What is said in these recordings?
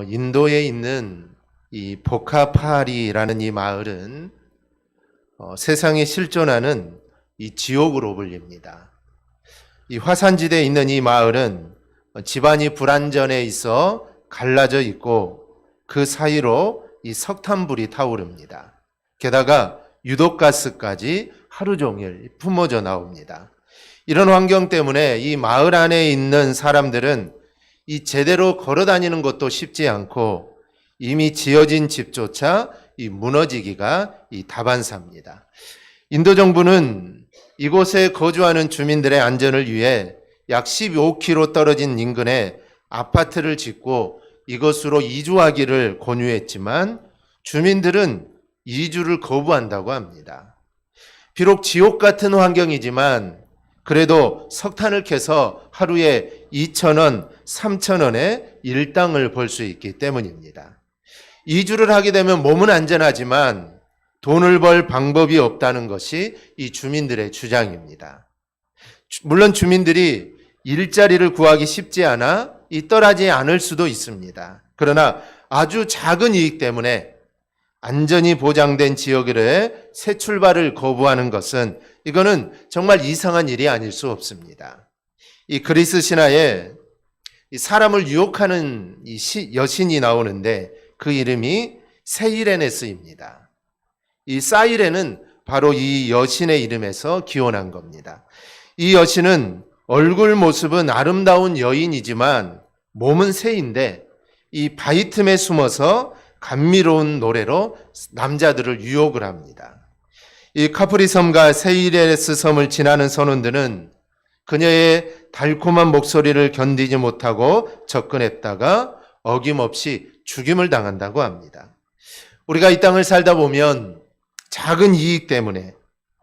인도에 있는 이 보카파리라는 이 마을은 세상에 실존하는 이 지옥으로 불립니다. 이 화산지대에 있는 이 마을은 집안이 불안전에 있어 갈라져 있고 그 사이로 이 석탄불이 타오릅니다. 게다가 유독가스까지 하루 종일 품어져 나옵니다. 이런 환경 때문에 이 마을 안에 있는 사람들은 이 제대로 걸어 다니는 것도 쉽지 않고 이미 지어진 집조차 이 무너지기가 이 다반사입니다. 인도 정부는 이곳에 거주하는 주민들의 안전을 위해 약 15km 떨어진 인근에 아파트를 짓고 이것으로 이주하기를 권유했지만 주민들은 이주를 거부한다고 합니다. 비록 지옥 같은 환경이지만 그래도 석탄을 캐서 하루에 2,000원, 3,000원의 일당을 벌 수 있기 때문입니다. 이주를 하게 되면 몸은 안전하지만 돈을 벌 방법이 없다는 것이 이 주민들의 주장입니다. 물론 주민들이 일자리를 구하기 쉽지 않아 떠나지 않을 수도 있습니다. 그러나 아주 작은 이익 때문에 안전이 보장된 지역으로의 새 출발을 거부하는 것은 이거는 정말 이상한 일이 아닐 수 없습니다. 이 그리스 신화에 사람을 유혹하는 이 여신이 나오는데 그 이름이 세이레네스입니다. 이 사이렌은 바로 이 여신의 이름에서 기원한 겁니다. 이 여신은 얼굴 모습은 아름다운 여인이지만 몸은 새인데 이 바위 틈에 숨어서 감미로운 노래로 남자들을 유혹을 합니다. 이 카프리 섬과 세이레스 섬을 지나는 선원들은 그녀의 달콤한 목소리를 견디지 못하고 접근했다가 어김없이 죽임을 당한다고 합니다. 우리가 이 땅을 살다 보면 작은 이익 때문에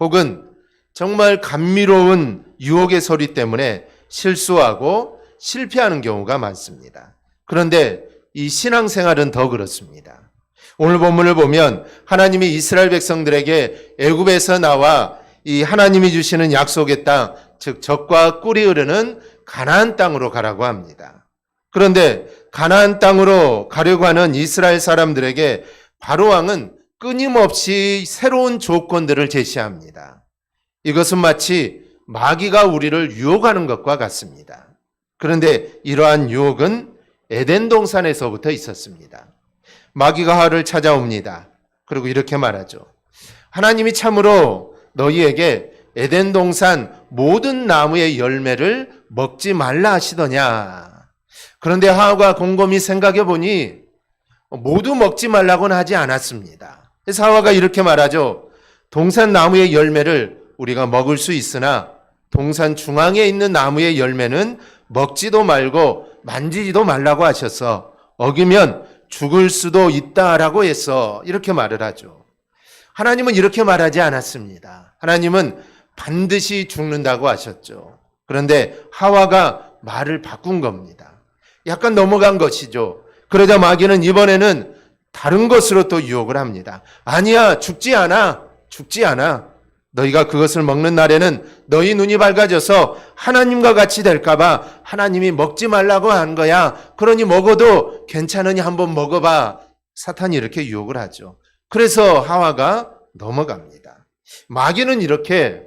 혹은 정말 감미로운 유혹의 소리 때문에 실수하고 실패하는 경우가 많습니다. 그런데 이 신앙생활은 더 그렇습니다. 오늘 본문을 보면 하나님이 이스라엘 백성들에게 애굽에서 나와 이 하나님이 주시는 약속의 땅, 즉 젖과 꿀이 흐르는 가나안 땅으로 가라고 합니다. 그런데 가나안 땅으로 가려고 하는 이스라엘 사람들에게 바로 왕은 끊임없이 새로운 조건들을 제시합니다. 이것은 마치 마귀가 우리를 유혹하는 것과 같습니다. 그런데 이러한 유혹은 에덴 동산에서부터 있었습니다. 마귀가 하와를 찾아옵니다. 그리고 이렇게 말하죠. 하나님이 참으로 너희에게 에덴 동산 모든 나무의 열매를 먹지 말라 하시더냐. 그런데 하와가 곰곰이 생각해 보니 모두 먹지 말라고는 하지 않았습니다. 그래서 하와가 이렇게 말하죠. 동산 나무의 열매를 우리가 먹을 수 있으나 동산 중앙에 있는 나무의 열매는 먹지도 말고 만지지도 말라고 하셔서 어기면 죽을 수도 있다라고 해서 이렇게 말을 하죠. 하나님은 이렇게 말하지 않았습니다. 하나님은 반드시 죽는다고 하셨죠. 그런데 하와가 말을 바꾼 겁니다. 약간 넘어간 것이죠. 그러자 마귀는 이번에는 다른 것으로 또 유혹을 합니다. 아니야, 죽지 않아. 죽지 않아. 너희가 그것을 먹는 날에는 너희 눈이 밝아져서 하나님과 같이 될까봐 하나님이 먹지 말라고 한 거야. 그러니 먹어도 괜찮으니 한번 먹어봐. 사탄이 이렇게 유혹을 하죠. 그래서 하와가 넘어갑니다. 마귀는 이렇게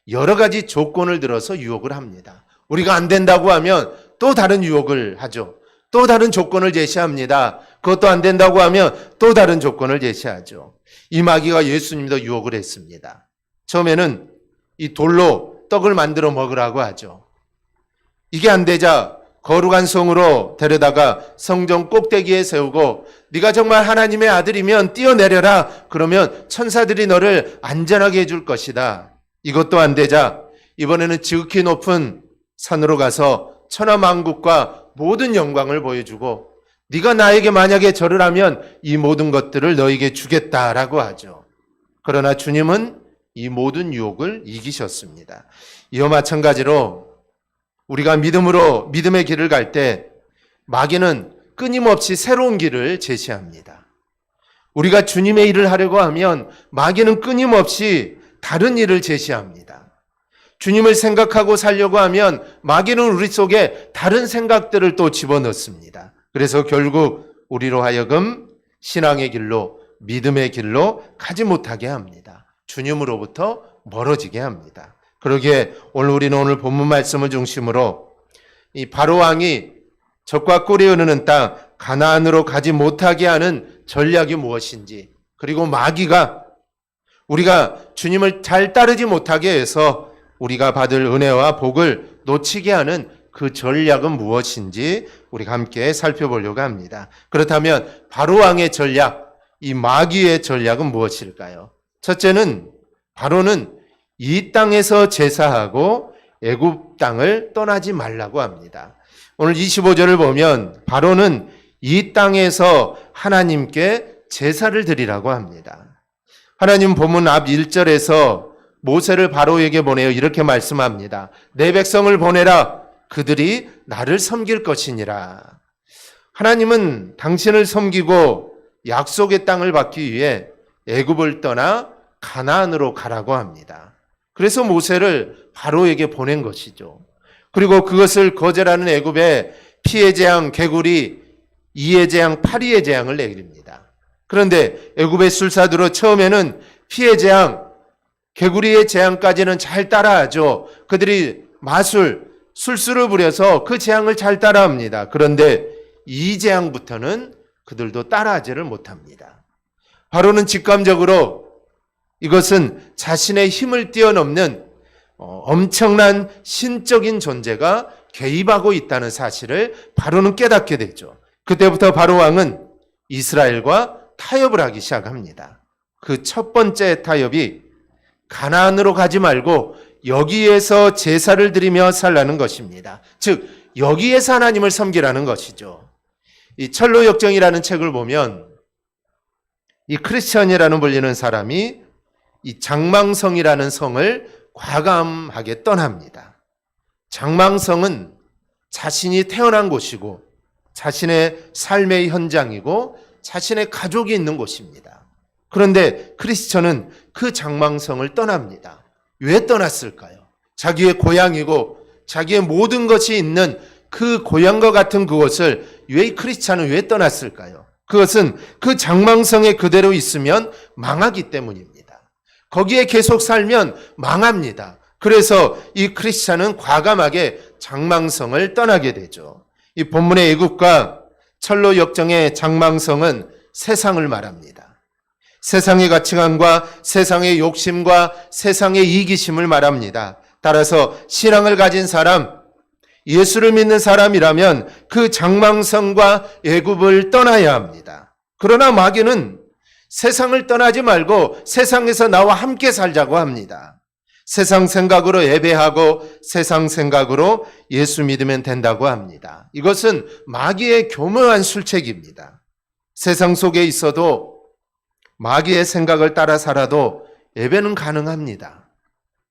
여러 가지 조건을 들어서 유혹을 합니다. 우리가 안 된다고 하면 또 다른 유혹을 하죠. 또 다른 조건을 제시합니다. 그것도 안 된다고 하면 또 다른 조건을 제시하죠. 이 마귀가 예수님도 유혹을 했습니다. 처음에는 이 돌로 떡을 만들어 먹으라고 하죠. 이게 안 되자 거룩한 성으로 데려다가 성전 꼭대기에 세우고 네가 정말 하나님의 아들이면 뛰어내려라. 그러면 천사들이 너를 안전하게 해줄 것이다. 이것도 안 되자 이번에는 지극히 높은 산으로 가서 천하만국과 모든 영광을 보여주고 네가 나에게 만약에 절을 하면 이 모든 것들을 너에게 주겠다라고 하죠. 그러나 주님은 이 모든 유혹을 이기셨습니다. 이와 마찬가지로 우리가 믿음의 길을 갈 때 마귀는 끊임없이 새로운 길을 제시합니다. 우리가 주님의 일을 하려고 하면 마귀는 끊임없이 다른 일을 제시합니다. 주님을 생각하고 살려고 하면 마귀는 우리 속에 다른 생각들을 또 집어넣습니다. 그래서 결국 우리로 하여금 신앙의 길로, 믿음의 길로 가지 못하게 합니다. 주님으로부터 멀어지게 합니다. 그러기에 오늘 본문 말씀을 중심으로 이 바로 왕이 적과 꿀이 흐르는 땅 가나안으로 가지 못하게 하는 전략이 무엇인지, 그리고 마귀가 우리가 주님을 잘 따르지 못하게 해서 우리가 받을 은혜와 복을 놓치게 하는 그 전략은 무엇인지 우리가 함께 살펴보려고 합니다. 그렇다면 바로 왕의 전략, 이 마귀의 전략은 무엇일까요? 첫째는 바로는 이 땅에서 제사하고 애굽 땅을 떠나지 말라고 합니다. 오늘 25절을 보면 바로는 이 땅에서 하나님께 제사를 드리라고 합니다. 하나님 본문 앞 1절에서 모세를 바로에게 보내어 이렇게 말씀합니다. 내 백성을 보내라. 그들이 나를 섬길 것이니라. 하나님은 당신을 섬기고 약속의 땅을 받기 위해 애굽을 떠나 가나안으로 가라고 합니다. 그래서 모세를 바로에게 보낸 것이죠. 그리고 그것을 거절하는 애굽에 피의 재앙, 개구리, 이의 재앙, 파리의 재앙을 내립니다. 그런데 애굽의 술사들은 처음에는 피의 재앙, 개구리의 재앙까지는 잘 따라하죠. 그들이 술수를 부려서 그 재앙을 잘 따라합니다. 그런데 이 재앙부터는 그들도 따라하지를 못합니다. 바로는 직감적으로 이것은 자신의 힘을 뛰어넘는 엄청난 신적인 존재가 개입하고 있다는 사실을 바로는 깨닫게 되죠. 그때부터 바로 왕은 이스라엘과 타협을 하기 시작합니다. 그 첫 번째 타협이 가나안으로 가지 말고 여기에서 제사를 드리며 살라는 것입니다. 즉 여기에서 하나님을 섬기라는 것이죠. 이 철로역정이라는 책을 보면 이 크리스천이라는 불리는 사람이 이 장망성이라는 성을 과감하게 떠납니다. 장망성은 자신이 태어난 곳이고 자신의 삶의 현장이고 자신의 가족이 있는 곳입니다. 그런데 크리스천은 그 장망성을 떠납니다. 왜 떠났을까요? 자기의 고향이고 자기의 모든 것이 있는 그 고향과 같은 그곳을 왜 이 크리스천은 왜 떠났을까요? 그것은 그 장망성에 그대로 있으면 망하기 때문입니다. 거기에 계속 살면 망합니다. 그래서 이 크리스천은 과감하게 장망성을 떠나게 되죠. 이 본문의 애굽과 철로 역정의 장망성은 세상을 말합니다. 세상의 가치관과 세상의 욕심과 세상의 이기심을 말합니다. 따라서 신앙을 가진 사람, 예수를 믿는 사람이라면 그 장망성과 애굽을 떠나야 합니다. 그러나 마귀는 세상을 떠나지 말고 세상에서 나와 함께 살자고 합니다. 세상 생각으로 예배하고 세상 생각으로 예수 믿으면 된다고 합니다. 이것은 마귀의 교묘한 술책입니다. 세상 속에 있어도 마귀의 생각을 따라 살아도 예배는 가능합니다.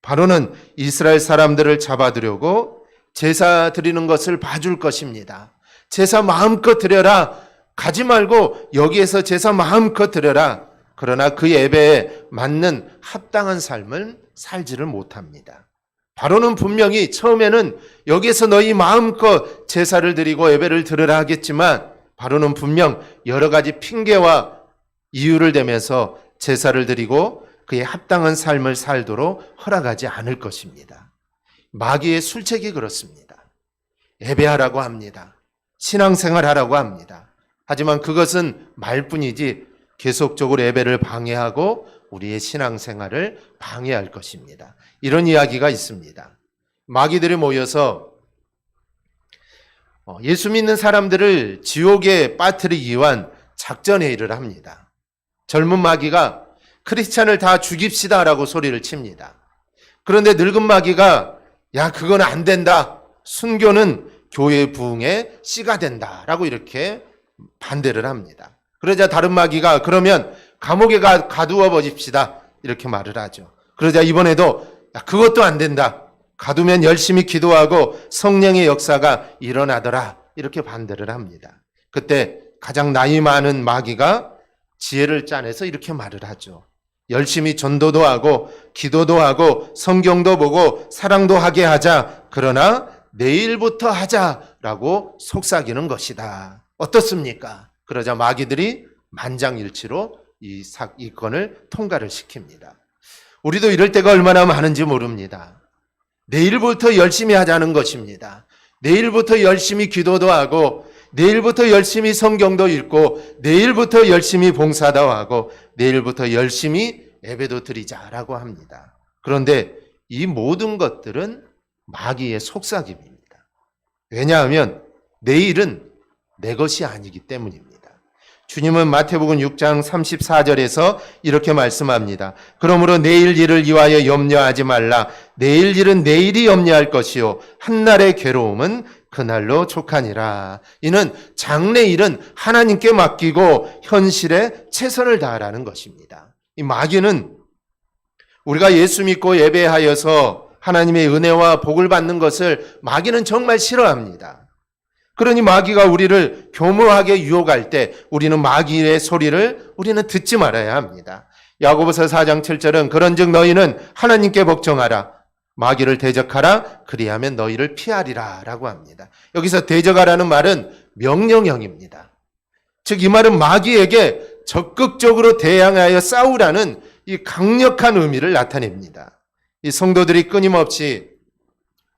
바로는 이스라엘 사람들을 잡아들려고 제사 드리는 것을 봐줄 것입니다. 제사 마음껏 드려라. 가지 말고 여기에서 제사 마음껏 드려라. 그러나 그 예배에 맞는 합당한 삶을 살지를 못합니다. 바로는 분명히 처음에는 여기에서 너희 마음껏 제사를 드리고 예배를 드리라 하겠지만 바로는 분명 여러 가지 핑계와 이유를 대면서 제사를 드리고 그의 합당한 삶을 살도록 허락하지 않을 것입니다. 마귀의 술책이 그렇습니다. 예배하라고 합니다. 신앙생활하라고 합니다. 하지만 그것은 말뿐이지 계속적으로 예배를 방해하고 우리의 신앙생활을 방해할 것입니다. 이런 이야기가 있습니다. 마귀들이 모여서 예수 믿는 사람들을 지옥에 빠뜨리기 위한 작전회의를 합니다. 젊은 마귀가 크리스찬을 다 죽입시다라고 소리를 칩니다. 그런데 늙은 마귀가 야 그건 안 된다. 순교는 교회 부흥의 씨가 된다라고 이렇게 반대를 합니다. 그러자 다른 마귀가 그러면 감옥에 가두어 버립시다 이렇게 말을 하죠. 그러자 이번에도 야 그것도 안 된다. 가두면 열심히 기도하고 성령의 역사가 일어나더라 이렇게 반대를 합니다. 그때 가장 나이 많은 마귀가 지혜를 짜내서 이렇게 말을 하죠. 열심히 전도도 하고 기도도 하고 성경도 보고 사랑도 하게 하자. 그러나 내일부터 하자라고 속삭이는 것이다. 어떻습니까? 그러자 마귀들이 만장일치로 이 사건을 통과를 시킵니다. 우리도 이럴 때가 얼마나 많은지 모릅니다. 내일부터 열심히 하자는 것입니다. 내일부터 열심히 기도도 하고, 내일부터 열심히 성경도 읽고, 내일부터 열심히 봉사도 하고, 내일부터 열심히 예배도 드리자라고 합니다. 그런데 이 모든 것들은 마귀의 속삭임입니다. 왜냐하면 내일은 내 것이 아니기 때문입니다. 주님은 마태복음 6장 34절에서 이렇게 말씀합니다. 그러므로 내일 일을 위하여 염려하지 말라. 내일 일은 내일이 염려할 것이요 한날의 괴로움은 그날로 족하니라. 이는 장래일은 하나님께 맡기고 현실에 최선을 다하라는 것입니다. 이 마귀는 우리가 예수 믿고 예배하여서 하나님의 은혜와 복을 받는 것을 마귀는 정말 싫어합니다. 그러니 마귀가 우리를 교묘하게 유혹할 때 우리는 마귀의 소리를 우리는 듣지 말아야 합니다. 야고보서 4장 7절은 그런즉 너희는 하나님께 복종하라. 마귀를 대적하라. 그리하면 너희를 피하리라 라고 합니다. 여기서 대적하라는 말은 명령형입니다. 즉 이 말은 마귀에게 적극적으로 대항하여 싸우라는 이 강력한 의미를 나타냅니다. 이 성도들이 끊임없이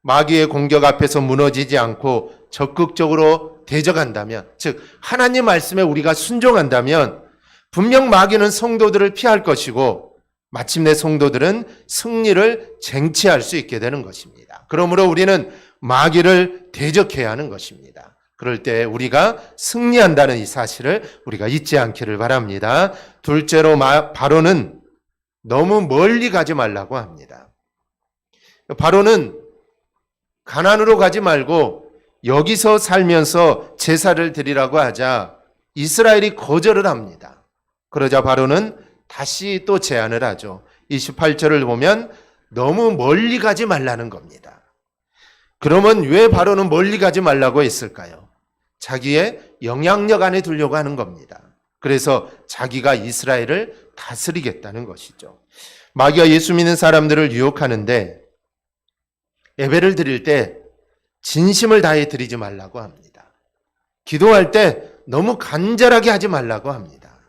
마귀의 공격 앞에서 무너지지 않고 적극적으로 대적한다면, 즉 하나님 말씀에 우리가 순종한다면 분명 마귀는 성도들을 피할 것이고 마침내 성도들은 승리를 쟁취할 수 있게 되는 것입니다. 그러므로 우리는 마귀를 대적해야 하는 것입니다. 그럴 때 우리가 승리한다는 이 사실을 우리가 잊지 않기를 바랍니다. 둘째로 바로는 너무 멀리 가지 말라고 합니다. 바로는 가나안으로 가지 말고 여기서 살면서 제사를 드리라고 하자 이스라엘이 거절을 합니다. 그러자 바로는 다시 또 제안을 하죠. 28절을 보면 너무 멀리 가지 말라는 겁니다. 그러면 왜 바로는 멀리 가지 말라고 했을까요? 자기의 영향력 안에 두려고 하는 겁니다. 그래서 자기가 이스라엘을 다스리겠다는 것이죠. 마귀가 예수 믿는 사람들을 유혹하는데 예배를 드릴 때 진심을 다해 드리지 말라고 합니다. 기도할 때 너무 간절하게 하지 말라고 합니다.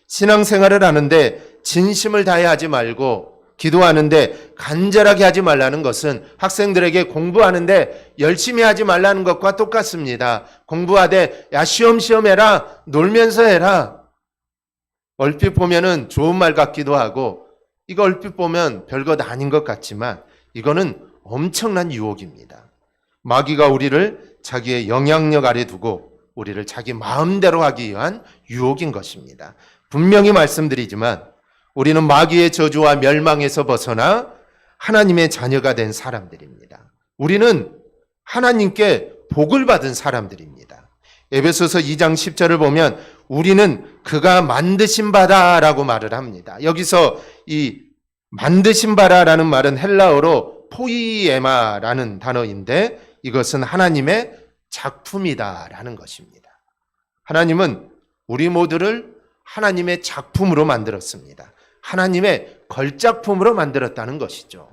신앙생활을 하는데 진심을 다해 하지 말고 기도하는데 간절하게 하지 말라는 것은 학생들에게 공부하는데 열심히 하지 말라는 것과 똑같습니다. 공부하되 야 시험 해라, 놀면서 해라. 얼핏 보면은 좋은 말 같기도 하고 이거 얼핏 보면 별것 아닌 것 같지만 이거는 엄청난 유혹입니다. 마귀가 우리를 자기의 영향력 아래 두고 우리를 자기 마음대로 하기 위한 유혹인 것입니다. 분명히 말씀드리지만 우리는 마귀의 저주와 멸망에서 벗어나 하나님의 자녀가 된 사람들입니다. 우리는 하나님께 복을 받은 사람들입니다. 에베소서 2장 10절을 보면 우리는 그가 만드신 바다라고 말을 합니다. 여기서 이 만드신 바라라는 말은 헬라어로 포이에마라는 단어인데 이것은 하나님의 작품이다라는 것입니다. 하나님은 우리 모두를 하나님의 작품으로 만들었습니다. 하나님의 걸작품으로 만들었다는 것이죠.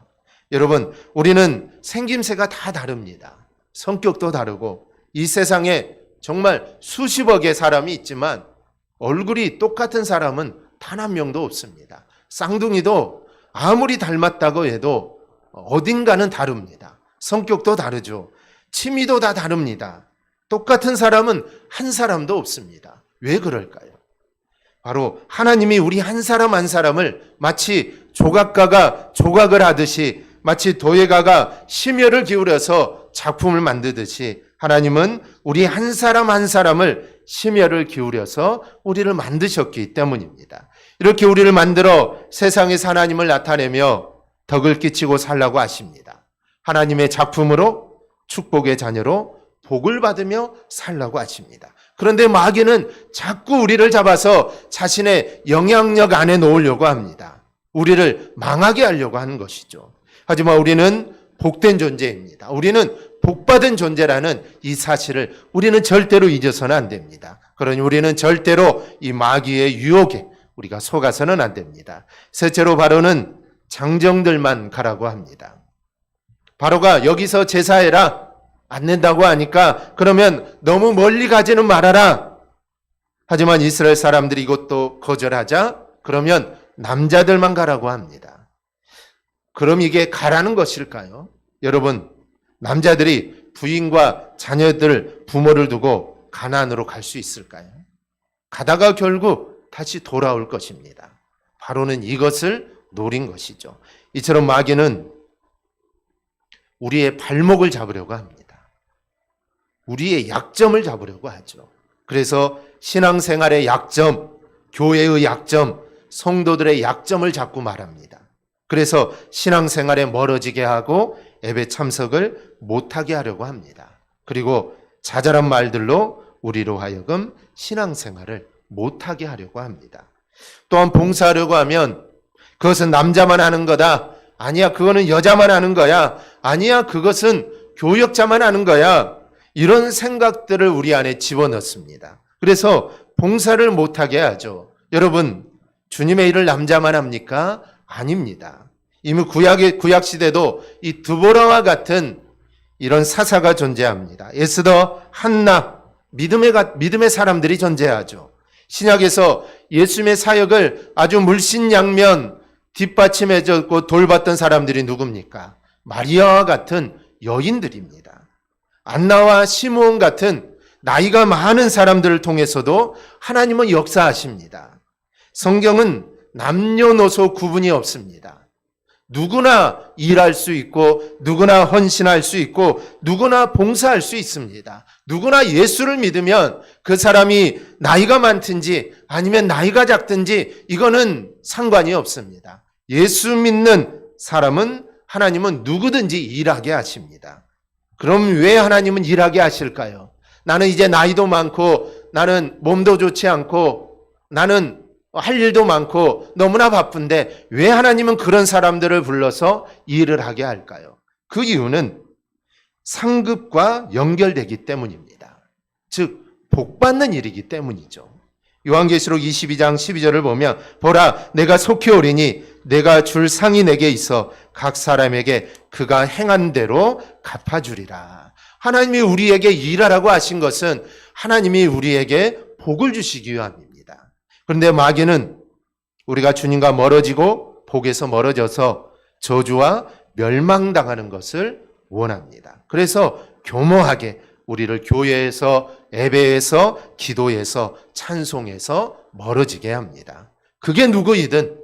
여러분, 우리는 생김새가 다 다릅니다. 성격도 다르고 이 세상에 정말 수십억의 사람이 있지만 얼굴이 똑같은 사람은 단 한 명도 없습니다. 쌍둥이도 아무리 닮았다고 해도 어딘가는 다릅니다. 성격도 다르죠. 취미도 다 다릅니다. 똑같은 사람은 한 사람도 없습니다. 왜 그럴까요? 바로 하나님이 우리 한 사람 한 사람을 마치 조각가가 조각을 하듯이 마치 도예가가 심혈을 기울여서 작품을 만들듯이 하나님은 우리 한 사람 한 사람을 심혈을 기울여서 우리를 만드셨기 때문입니다. 이렇게 우리를 만들어 세상에서 하나님을 나타내며 덕을 끼치고 살라고 하십니다. 하나님의 작품으로 축복의 자녀로 복을 받으며 살라고 하십니다. 그런데 마귀는 자꾸 우리를 잡아서 자신의 영향력 안에 놓으려고 합니다. 우리를 망하게 하려고 하는 것이죠. 하지만 우리는 복된 존재입니다. 우리는 복받은 존재라는 이 사실을 우리는 절대로 잊어서는 안 됩니다. 그러니 우리는 절대로 이 마귀의 유혹에 우리가 속아서는 안 됩니다. 셋째로 바로는 장정들만 가라고 합니다. 바로가 여기서 제사해라, 안 낸다고 하니까 그러면 너무 멀리 가지는 말아라. 하지만 이스라엘 사람들이 이것도 거절하자 그러면 남자들만 가라고 합니다. 그럼 이게 가라는 것일까요? 여러분, 남자들이 부인과 자녀들, 부모를 두고 가나안으로 갈 수 있을까요? 가다가 결국 다시 돌아올 것입니다. 바로는 이것을 노린 것이죠. 이처럼 마귀는 우리의 발목을 잡으려고 합니다. 우리의 약점을 잡으려고 하죠. 그래서 신앙생활의 약점, 교회의 약점, 성도들의 약점을 자꾸 말합니다. 그래서 신앙생활에 멀어지게 하고 예배 참석을 못하게 하려고 합니다. 그리고 자잘한 말들로 우리로 하여금 신앙생활을 못하게 하려고 합니다. 또한 봉사하려고 하면 그것은 남자만 하는 거다. 아니야, 그거는 여자만 하는 거야. 아니야, 그것은 교역자만 하는 거야. 이런 생각들을 우리 안에 집어넣습니다. 그래서 봉사를 못하게 하죠. 여러분, 주님의 일을 남자만 합니까? 아닙니다. 이미 구약 시대도 이 드보라와 같은 이런 사사가 존재합니다. 에스더, 한나, 믿음의 사람들이 존재하죠. 신약에서 예수님의 사역을 아주 물신양면 뒷받침해줬고 돌봤던 사람들이 누굽니까? 마리아와 같은 여인들입니다. 안나와 시므온 같은 나이가 많은 사람들을 통해서도 하나님은 역사하십니다. 성경은 남녀노소 구분이 없습니다. 누구나 일할 수 있고 누구나 헌신할 수 있고 누구나 봉사할 수 있습니다. 누구나 예수를 믿으면 그 사람이 나이가 많든지 아니면 나이가 작든지 이거는 상관이 없습니다. 예수 믿는 사람은 하나님은 누구든지 일하게 하십니다. 그럼 왜 하나님은 일하게 하실까요? 나는 이제 나이도 많고 나는 몸도 좋지 않고 나는 할 일도 많고 너무나 바쁜데 왜 하나님은 그런 사람들을 불러서 일을 하게 할까요? 그 이유는 상급과 연결되기 때문입니다. 즉 복받는 일이기 때문이죠. 요한계시록 22장 12절을 보면 보라 내가 속히 오리니 내가 줄 상이 내게 있어 각 사람에게 그가 행한 대로 갚아주리라. 하나님이 우리에게 일하라고 하신 것은 하나님이 우리에게 복을 주시기 위함입니다. 그런데 마귀는 우리가 주님과 멀어지고 복에서 멀어져서 저주와 멸망당하는 것을 원합니다. 그래서 교모하게 우리를 교회에서 예배에서 기도에서 찬송에서 멀어지게 합니다. 그게 누구이든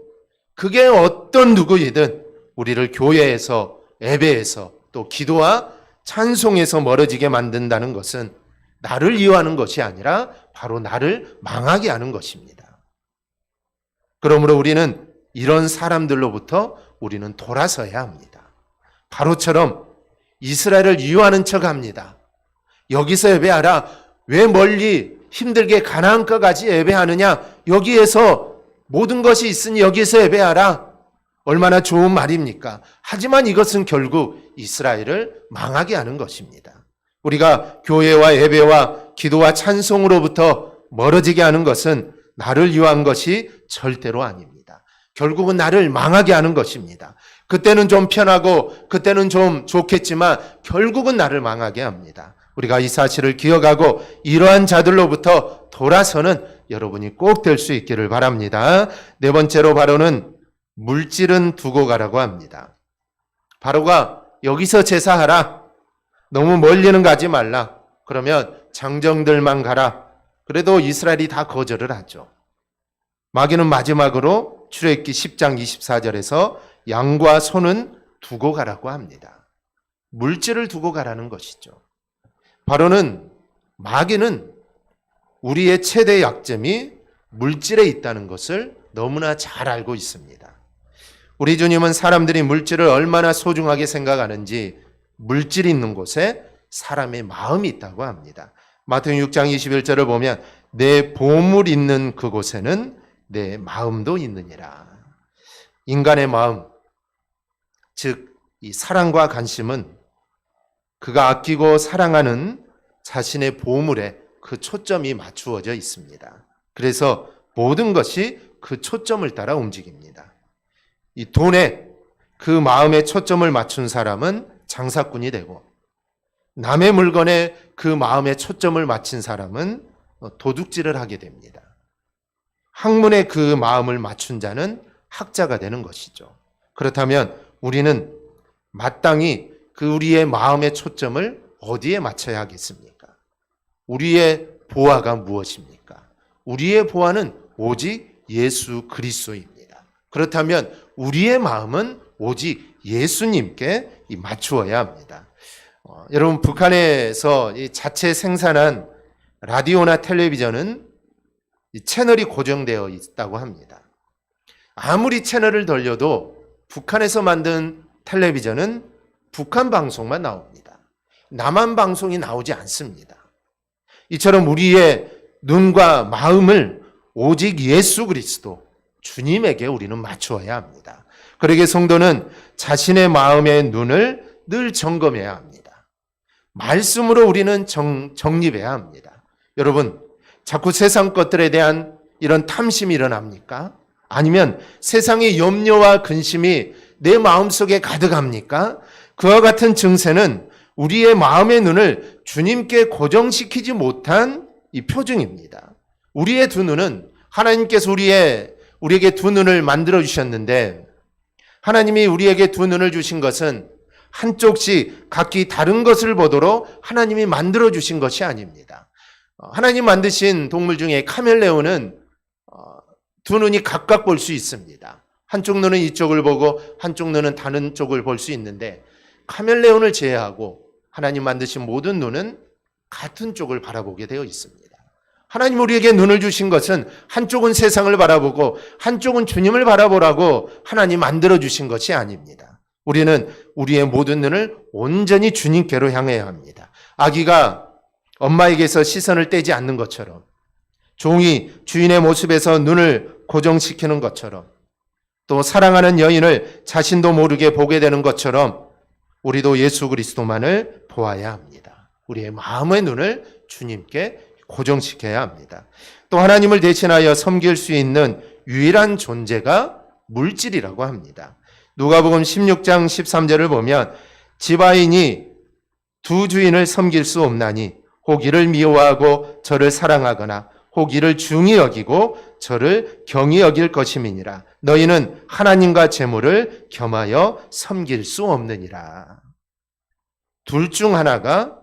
그게 어떤 누구이든 우리를 교회에서 예배에서 또 기도와 찬송에서 멀어지게 만든다는 것은 나를 이용하는 것이 아니라 바로 나를 망하게 하는 것입니다. 그러므로 우리는 이런 사람들로부터 우리는 돌아서야 합니다. 바로처럼 이스라엘을 이용하는 척합니다. 여기서 예배하라. 왜 멀리 힘들게 가나안까지 예배하느냐? 여기에서 모든 것이 있으니 여기서 예배하라. 얼마나 좋은 말입니까? 하지만 이것은 결국 이스라엘을 망하게 하는 것입니다. 우리가 교회와 예배와 기도와 찬송으로부터 멀어지게 하는 것은 나를 위한 것이 절대로 아닙니다. 결국은 나를 망하게 하는 것입니다. 그때는 좀 편하고 그때는 좀 좋겠지만 결국은 나를 망하게 합니다. 우리가 이 사실을 기억하고 이러한 자들로부터 돌아서는 여러분이 꼭 될 수 있기를 바랍니다. 네 번째로 바로는 물질은 두고 가라고 합니다. 바로가 여기서 제사하라. 너무 멀리는 가지 말라. 그러면 장정들만 가라. 그래도 이스라엘이 다 거절을 하죠. 마귀는 마지막으로 출애굽기 10장 24절에서 양과 소는 두고 가라고 합니다. 물질을 두고 가라는 것이죠. 바로는 마귀는 우리의 최대 약점이 물질에 있다는 것을 너무나 잘 알고 있습니다. 우리 주님은 사람들이 물질을 얼마나 소중하게 생각하는지 물질이 있는 곳에 사람의 마음이 있다고 합니다. 마태복음 6장 21절을 보면 내 보물 있는 그곳에는 내 마음도 있느니라. 인간의 마음, 즉 이 사랑과 관심은 그가 아끼고 사랑하는 자신의 보물에 그 초점이 맞추어져 있습니다. 그래서 모든 것이 그 초점을 따라 움직입니다. 이 돈에 그 마음의 초점을 맞춘 사람은 장사꾼이 되고 남의 물건에 그 마음의 초점을 맞춘 사람은 도둑질을 하게 됩니다. 학문에 그 마음을 맞춘 자는 학자가 되는 것이죠. 그렇다면 우리는 마땅히 그 우리의 마음의 초점을 어디에 맞춰야 하겠습니까? 우리의 보아가 무엇입니까? 우리의 보아는 오직 예수 그리스도입니다. 그렇다면 우리의 마음은 오직 예수님께 맞추어야 합니다. 여러분, 북한에서 이 자체 생산한 라디오나 텔레비전은 채널이 고정되어 있다고 합니다. 아무리 채널을 돌려도 북한에서 만든 텔레비전은 북한 방송만 나옵니다. 남한 방송이 나오지 않습니다. 이처럼 우리의 눈과 마음을 오직 예수 그리스도 주님에게 우리는 맞추어야 합니다. 그러기에 성도는 자신의 마음의 눈을 늘 점검해야 합니다. 말씀으로 우리는 정립해야 합니다. 여러분, 자꾸 세상 것들에 대한 이런 탐심이 일어납니까? 아니면 세상의 염려와 근심이 내 마음속에 가득합니까? 그와 같은 증세는 우리의 마음의 눈을 주님께 고정시키지 못한 이 표징입니다. 우리의 두 눈은 하나님께서 우리에게 두 눈을 만들어 주셨는데, 하나님이 우리에게 두 눈을 주신 것은 한쪽씩 각기 다른 것을 보도록 하나님이 만들어 주신 것이 아닙니다. 하나님 만드신 동물 중에 카멜레온은 두 눈이 각각 볼 수 있습니다. 한쪽 눈은 이쪽을 보고 한쪽 눈은 다른 쪽을 볼 수 있는데, 카멜레온을 제외하고 하나님 만드신 모든 눈은 같은 쪽을 바라보게 되어 있습니다. 하나님 우리에게 눈을 주신 것은 한쪽은 세상을 바라보고 한쪽은 주님을 바라보라고 하나님 만들어 주신 것이 아닙니다. 우리는 우리의 모든 눈을 온전히 주님께로 향해야 합니다. 아기가 엄마에게서 시선을 떼지 않는 것처럼, 종이 주인의 모습에서 눈을 고정시키는 것처럼, 또 사랑하는 여인을 자신도 모르게 보게 되는 것처럼 우리도 예수 그리스도만을 보아야 합니다. 우리의 마음의 눈을 주님께 고정시켜야 합니다. 또 하나님을 대신하여 섬길 수 있는 유일한 존재가 물질이라고 합니다. 누가복음 16장 13절을 보면 지바인이 두 주인을 섬길 수 없나니 혹 이를 미워하고 저를 사랑하거나 혹 이를 중히 여기고 저를 경히 여길 것임이니라. 너희는 하나님과 재물을 겸하여 섬길 수 없느니라. 둘 중 하나가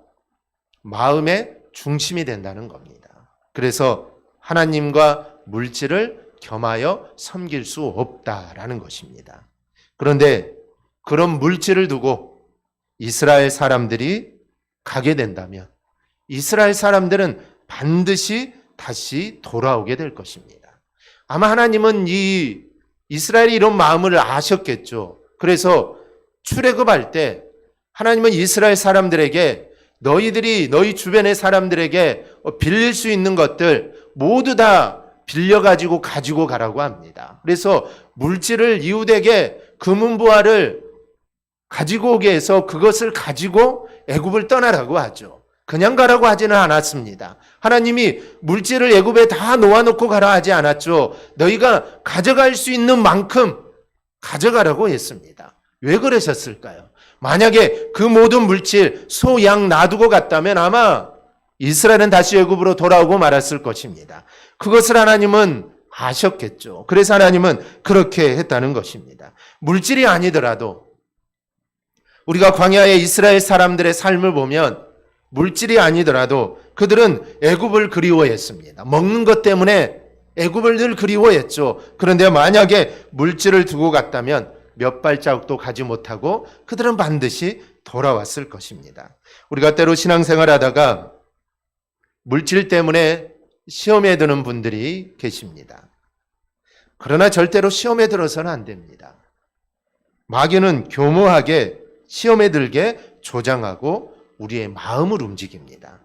마음의 중심이 된다는 겁니다. 그래서 하나님과 물질을 겸하여 섬길 수 없다라는 것입니다. 그런데 그런 물질을 두고 이스라엘 사람들이 가게 된다면 이스라엘 사람들은 반드시 다시 돌아오게 될 것입니다. 아마 하나님은 이 이스라엘이 이런 마음을 아셨겠죠. 그래서 출애굽할 때 하나님은 이스라엘 사람들에게 너희들이 너희 주변의 사람들에게 빌릴 수 있는 것들 모두 다 빌려가지고 가지고 가라고 합니다. 그래서 물질을 이웃에게 금은보화를 가지고 오게 해서 그것을 가지고 애굽을 떠나라고 하죠. 그냥 가라고 하지는 않았습니다. 하나님이 물질을 애굽에 다 놓아놓고 가라 하지 않았죠. 너희가 가져갈 수 있는 만큼 가져가라고 했습니다. 왜 그러셨을까요? 만약에 그 모든 물질, 소, 양 놔두고 갔다면 아마 이스라엘은 다시 애굽으로 돌아오고 말았을 것입니다. 그것을 하나님은 아셨겠죠. 그래서 하나님은 그렇게 했다는 것입니다. 물질이 아니더라도 우리가 광야의 이스라엘 사람들의 삶을 보면 물질이 아니더라도 그들은 애굽을 그리워했습니다. 먹는 것 때문에 애굽을 늘 그리워했죠. 그런데 만약에 물질을 두고 갔다면 몇 발자국도 가지 못하고 그들은 반드시 돌아왔을 것입니다. 우리가 때로 신앙생활 하다가 물질 때문에 시험에 드는 분들이 계십니다. 그러나 절대로 시험에 들어서는 안 됩니다. 마귀는 교묘하게 시험에 들게 조장하고 우리의 마음을 움직입니다.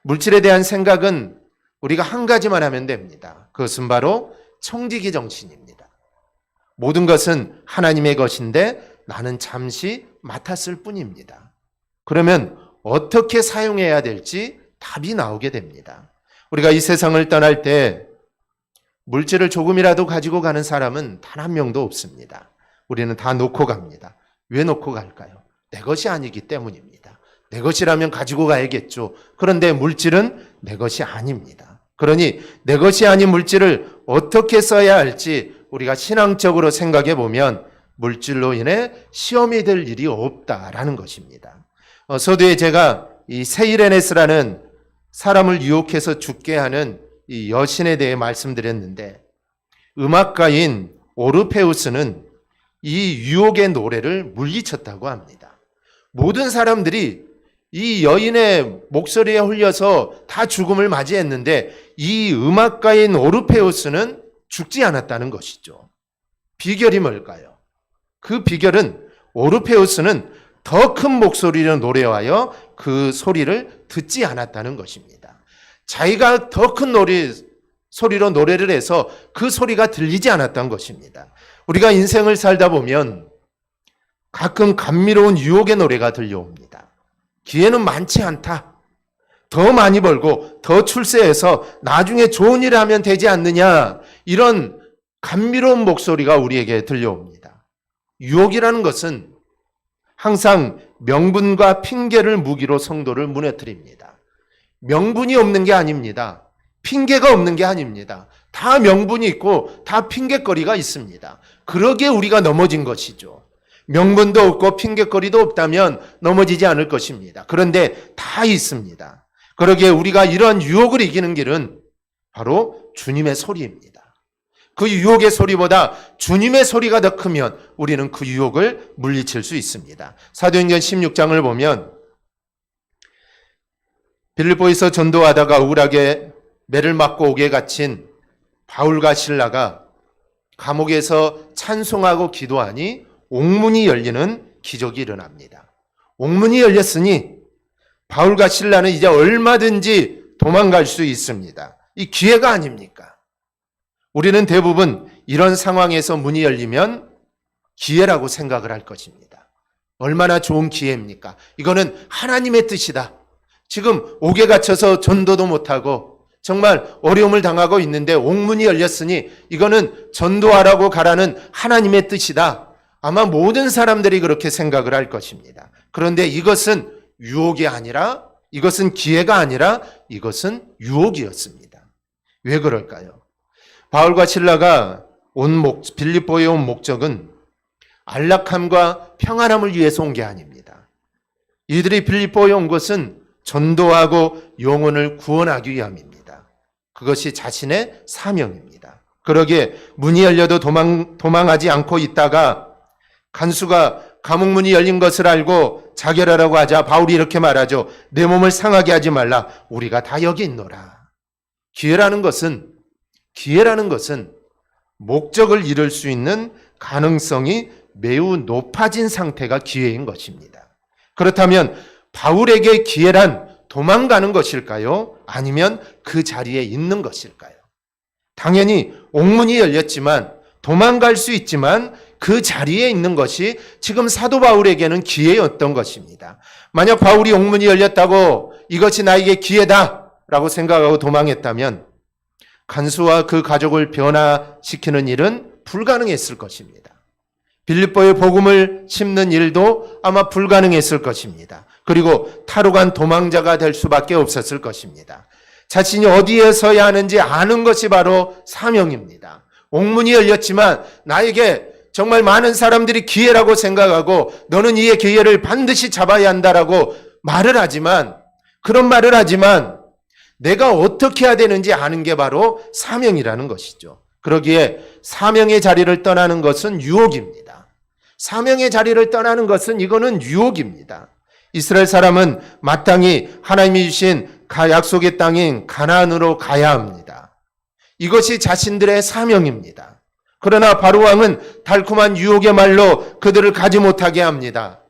물질에 대한 생각은 우리가 한 가지만 하면 됩니다. 그것은 바로 청지기 정신입니다. 모든 것은 하나님의 것인데 나는 잠시 맡았을 뿐입니다. 그러면 어떻게 사용해야 될지 답이 나오게 됩니다. 우리가 이 세상을 떠날 때 물질을 조금이라도 가지고 가는 사람은 단 한 명도 없습니다. 우리는 다 놓고 갑니다. 왜 놓고 갈까요? 내 것이 아니기 때문입니다. 내 것이라면 가지고 가야겠죠. 그런데 물질은 내 것이 아닙니다. 그러니 내 것이 아닌 물질을 어떻게 써야 할지 우리가 신앙적으로 생각해 보면 물질로 인해 시험이 될 일이 없다라는 것입니다. 서두에 제가 이 세이레네스라는 사람을 유혹해서 죽게 하는 이 여신에 대해 말씀드렸는데, 음악가인 오르페우스는 이 유혹의 노래를 물리쳤다고 합니다. 모든 사람들이 이 여인의 목소리에 홀려서 다 죽음을 맞이했는데 이 음악가인 오르페우스는 죽지 않았다는 것이죠. 비결이 뭘까요? 그 비결은 오르페우스는 더 큰 목소리로 노래하여 그 소리를 듣지 않았다는 것입니다. 자기가 더 큰 소리로 노래를 해서 그 소리가 들리지 않았던 것입니다. 우리가 인생을 살다 보면 가끔 감미로운 유혹의 노래가 들려옵니다. 기회는 많지 않다. 더 많이 벌고 더 출세해서 나중에 좋은 일을 하면 되지 않느냐. 이런 감미로운 목소리가 우리에게 들려옵니다. 유혹이라는 것은 항상 명분과 핑계를 무기로 성도를 무너뜨립니다. 명분이 없는 게 아닙니다. 핑계가 없는 게 아닙니다. 다 명분이 있고 다 핑계거리가 있습니다. 그러기에 우리가 넘어진 것이죠. 명분도 없고 핑계거리도 없다면 넘어지지 않을 것입니다. 그런데 다 있습니다. 그러기에 우리가 이런 유혹을 이기는 길은 바로 주님의 소리입니다. 그 유혹의 소리보다 주님의 소리가 더 크면 우리는 그 유혹을 물리칠 수 있습니다. 사도행전 16장을 보면 빌립보에서 전도하다가 우울하게 매를 맞고 옥에 갇힌 바울과 실라가 감옥에서 찬송하고 기도하니 옥문이 열리는 기적이 일어납니다. 옥문이 열렸으니 바울과 실라는 이제 얼마든지 도망갈 수 있습니다. 이 기회가 아닙니까? 우리는 대부분 이런 상황에서 문이 열리면 기회라고 생각을 할 것입니다. 얼마나 좋은 기회입니까? 이거는 하나님의 뜻이다. 지금 옥에 갇혀서 전도도 못하고 정말 어려움을 당하고 있는데 옥문이 열렸으니 이거는 전도하라고 가라는 하나님의 뜻이다. 아마 모든 사람들이 그렇게 생각을 할 것입니다. 그런데 이것은 유혹이 아니라, 이것은 기회가 아니라 이것은 유혹이었습니다. 왜 그럴까요? 바울과 실라가 빌립보에 온 목적은 안락함과 평안함을 위해서 온 게 아닙니다. 이들이 빌립보에 온 것은 전도하고 영혼을 구원하기 위함입니다. 그것이 자신의 사명입니다. 그러기에 문이 열려도 도망하지 않고 있다가 간수가 감옥 문이 열린 것을 알고 자결하라고 하자 바울이 이렇게 말하죠. 내 몸을 상하게 하지 말라. 우리가 다 여기 있노라. 기회라는 것은 목적을 이룰 수 있는 가능성이 매우 높아진 상태가 기회인 것입니다. 그렇다면 바울에게 기회란 도망가는 것일까요? 아니면 그 자리에 있는 것일까요? 당연히 옥문이 열렸지만 도망갈 수 있지만 그 자리에 있는 것이 지금 사도 바울에게는 기회였던 것입니다. 만약 바울이 옥문이 열렸다고 이것이 나에게 기회다라고 생각하고 도망했다면 간수와 그 가족을 변화시키는 일은 불가능했을 것입니다. 빌립보의 복음을 심는 일도 아마 불가능했을 것입니다. 그리고 타로 간 도망자가 될 수밖에 없었을 것입니다. 자신이 어디에 서야 하는지 아는 것이 바로 사명입니다. 옥문이 열렸지만 나에게 정말 많은 사람들이 기회라고 생각하고 너는 이 기회를 반드시 잡아야 한다라고 그런 말을 하지만 내가 어떻게 해야 되는지 아는 게 바로 사명이라는 것이죠. 그러기에 사명의 자리를 떠나는 것은 유혹입니다. 사명의 자리를 떠나는 것은 이거는 유혹입니다. 이스라엘 사람은 마땅히 하나님이 주신 약속의 땅인 가나안으로 가야 합니다. 이것이 자신들의 사명입니다. 그러나 바로 왕은 달콤한 유혹의 말로 그들을 가지 못하게 합니다.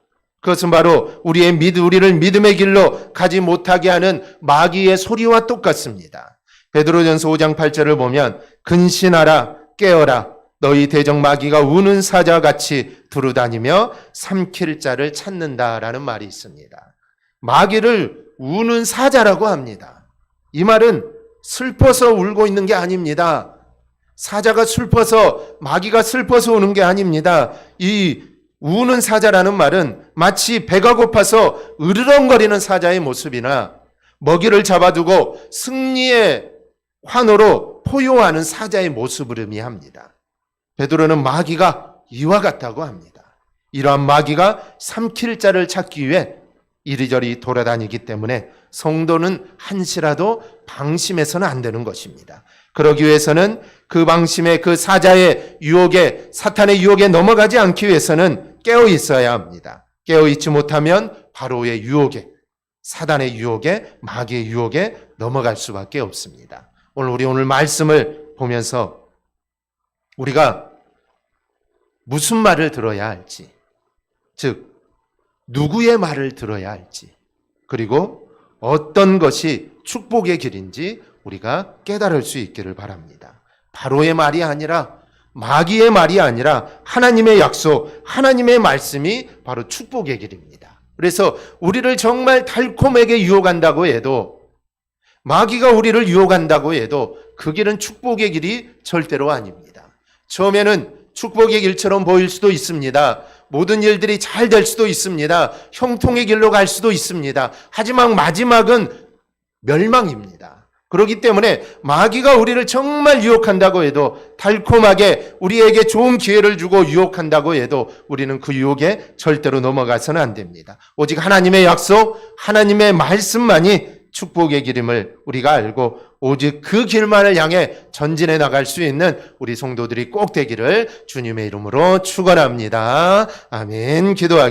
그것은 바로 우리를 믿음의 길로 가지 못하게 하는 마귀의 소리와 똑같습니다. 베드로전서 5장 8절을 보면 근신하라 깨어라 너희 대적 마귀가 우는 사자같이 두루다니며 삼킬 자를 찾는다라는 말이 있습니다. 마귀를 우는 사자라고 합니다. 이 말은 슬퍼서 울고 있는 게 아닙니다. 사자가 슬퍼서 마귀가 슬퍼서 우는 게 아닙니다. 이 우는 사자라는 말은 마치 배가 고파서 으르렁거리는 사자의 모습이나 먹이를 잡아두고 승리의 환호로 포효하는 사자의 모습을 의미합니다. 베드로는 마귀가 이와 같다고 합니다. 이러한 마귀가 삼킬 자를 찾기 위해 이리저리 돌아다니기 때문에 성도는 한시라도 방심해서는 안 되는 것입니다. 그러기 위해서는 그 방심의 그 사자의 유혹에, 사탄의 유혹에 넘어가지 않기 위해서는 깨어 있어야 합니다. 깨어 있지 못하면 바로의 유혹에, 사단의 유혹에, 마귀의 유혹에 넘어갈 수밖에 없습니다. 오늘 말씀을 보면서 우리가 무슨 말을 들어야 할지, 즉 누구의 말을 들어야 할지, 그리고 어떤 것이 축복의 길인지 우리가 깨달을 수 있기를 바랍니다. 바로의 말이 아니라, 마귀의 말이 아니라 하나님의 약속, 하나님의 말씀이 바로 축복의 길입니다. 그래서 우리를 정말 달콤하게 유혹한다고 해도, 마귀가 우리를 유혹한다고 해도 그 길은 축복의 길이 절대로 아닙니다. 처음에는 축복의 길처럼 보일 수도 있습니다. 모든 일들이 잘 될 수도 있습니다. 형통의 길로 갈 수도 있습니다. 하지만 마지막은 멸망입니다. 그렇기 때문에 마귀가 우리를 정말 유혹한다고 해도, 달콤하게 우리에게 좋은 기회를 주고 유혹한다고 해도 우리는 그 유혹에 절대로 넘어가서는 안 됩니다. 오직 하나님의 약속, 하나님의 말씀만이 축복의 길임을 우리가 알고 오직 그 길만을 향해 전진해 나갈 수 있는 우리 성도들이 꼭 되기를 주님의 이름으로 축원합니다. 아멘. 기도하겠습니다.